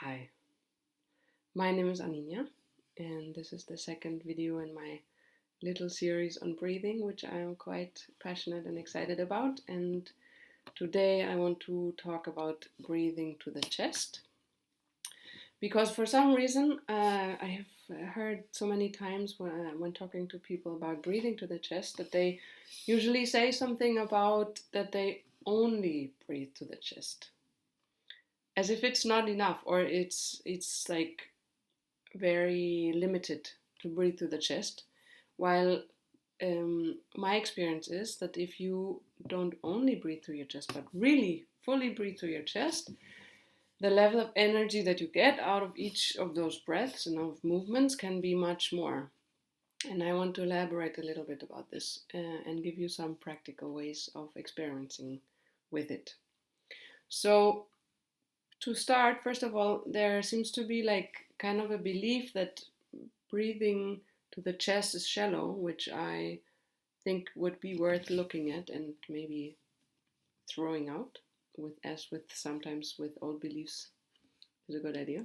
Hi, my name is Aninia, and this is the second video in my little series on breathing, which I am quite passionate and excited about. And today I want to talk about breathing to the chest. Because for some reason, I have heard so many times when talking to people about breathing to the chest that they usually say something about that they only breathe to the chest, as if it's not enough, or it's like very limited to breathe through the chest. While my experience is that if you don't only breathe through your chest, but really fully breathe through your chest, the level of energy that you get out of each of those breaths and of movements can be much more. And I want to elaborate a little bit about this and give you some practical ways of experiencing with it. So, to start, first of all, there seems to be like kind of a belief that breathing to the chest is shallow, which I think would be worth looking at and maybe throwing out, with sometimes with old beliefs is a good idea.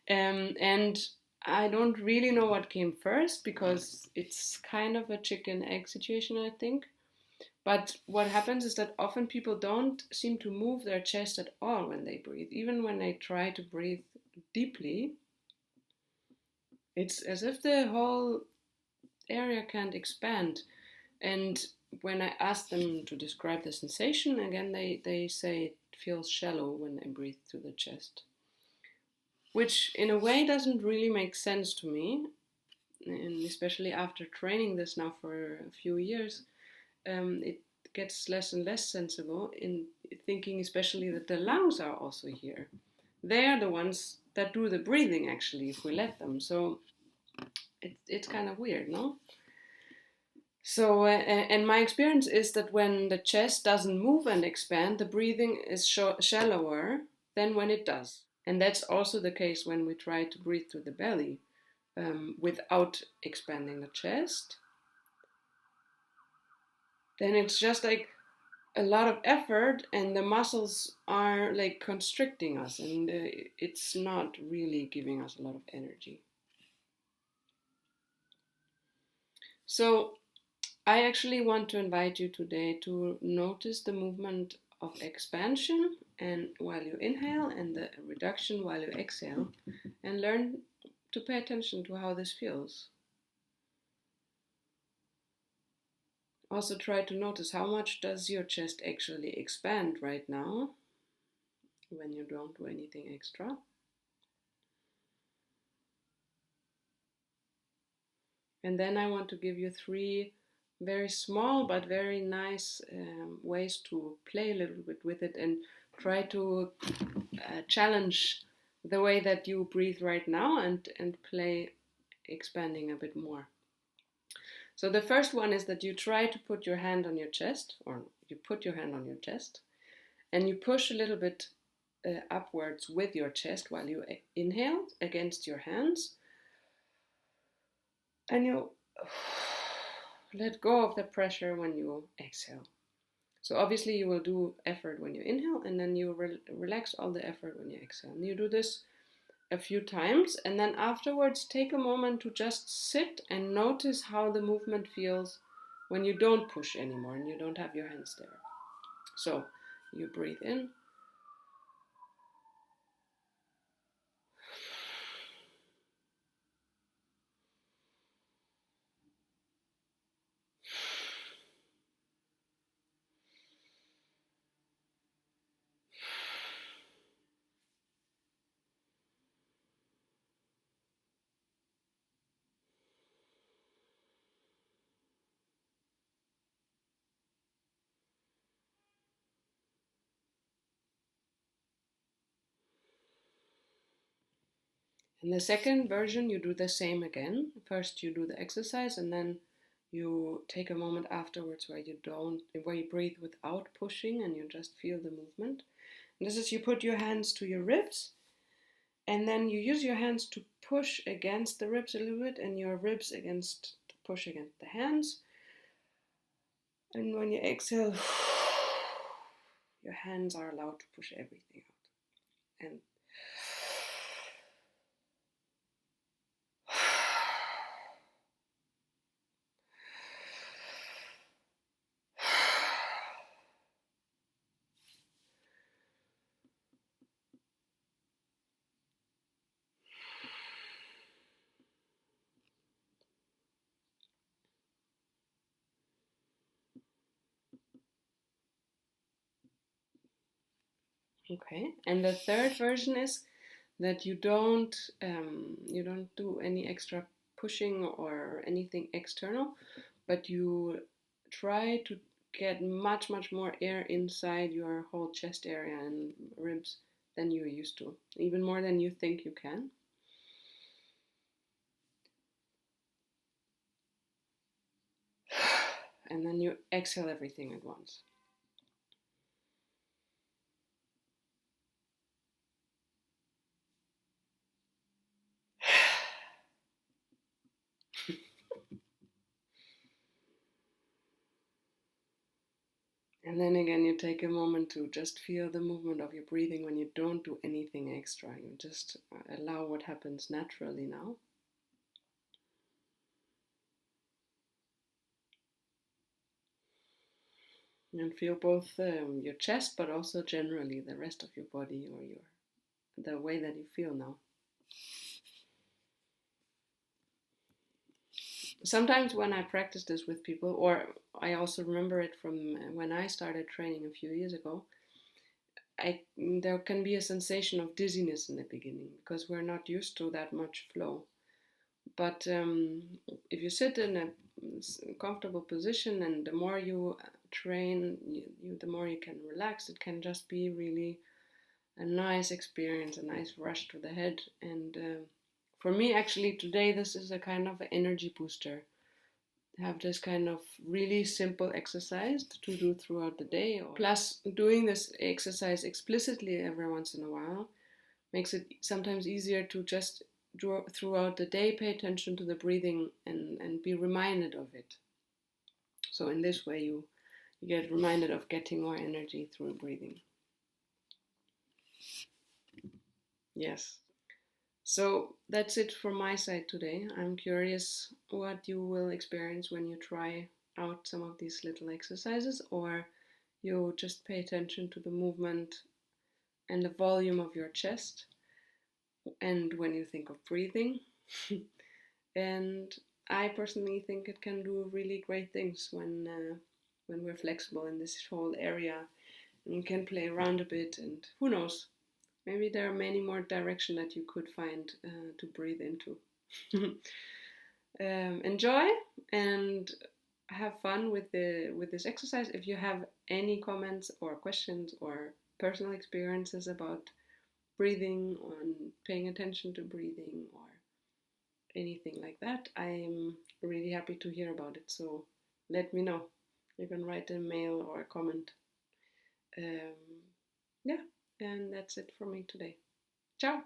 And I don't really know what came first because it's kind of a chicken egg situation, I think. But what happens is that often people don't seem to move their chest at all when they breathe. Even when they try to breathe deeply, it's as if the whole area can't expand. And when I ask them to describe the sensation, again, they say it feels shallow when they breathe through the chest, which in a way doesn't really make sense to me. And especially after training this now for a few years, it gets less and less sensible in thinking, especially that the lungs are also here. They are the ones that do the breathing, actually, if we let them. So it's kind of weird, no? So, and my experience is that when the chest doesn't move and expand, the breathing is shallower than when it does. And that's also the case when we try to breathe through the belly without expanding the chest. Then it's just like a lot of effort, and the muscles are like constricting us, and it's not really giving us a lot of energy. So, I actually want to invite you today to notice the movement of expansion and while you inhale and the reduction while you exhale, and learn to pay attention to how this feels. Also try to notice how much does your chest actually expand right now when you don't do anything extra. And then I want to give you three very small but very nice ways to play a little bit with it and try to challenge the way that you breathe right now and play expanding a bit more. So the first one is that you try to put your hand on your chest, or you put your hand on your chest, and you push a little bit upwards with your chest while you inhale against your hands, and you let go of the pressure when you exhale. So obviously you will do effort when you inhale, and then you relax all the effort when you exhale. And you do this a few times, and then afterwards take a moment to just sit and notice how the movement feels when you don't push anymore and you don't have your hands there. So you breathe in. In the second version, you do the same again. First, you do the exercise, and then you take a moment afterwards where you breathe without pushing, and you just feel the movement. And this is you put your hands to your ribs, and then you use your hands to push against the ribs a little bit, and your ribs against to push against the hands. And when you exhale, your hands are allowed to push everything out. And Okay, and the third version is that you don't do any extra pushing or anything external, but you try to get much more air inside your whole chest area and ribs than you used to, even more than you think you can. And then you exhale everything at once. And then again, you take a moment to just feel the movement of your breathing when you don't do anything extra. You just allow what happens naturally now. And feel both your chest, but also generally the rest of your body, or the way that you feel now. Sometimes when I practice this with people, or I also remember it from when I started training a few years ago, there can be a sensation of dizziness in the beginning because we're not used to that much flow. But if you sit in a comfortable position, and the more you train, the more you can relax. It can just be really a nice experience, a nice rush to the head. And for me, actually, today this is a kind of energy booster. Have this kind of really simple exercise to do throughout the day. Plus, doing this exercise explicitly every once in a while makes it sometimes easier to just throughout the day pay attention to the breathing and be reminded of it. So in this way you get reminded of getting more energy through breathing. Yes. So that's it from my side today. I'm curious what you will experience when you try out some of these little exercises, or you just pay attention to the movement and the volume of your chest, and when you think of breathing. And I personally think it can do really great things when we're flexible in this whole area, and we can play around a bit. And who knows, maybe there are many more directions that you could find to breathe into. Enjoy and have fun with this exercise. If you have any comments or questions or personal experiences about breathing, on paying attention to breathing, or anything like that, I'm really happy to hear about it. So let me know. You can write a mail or a comment. Yeah, and that's it for me today. Ciao.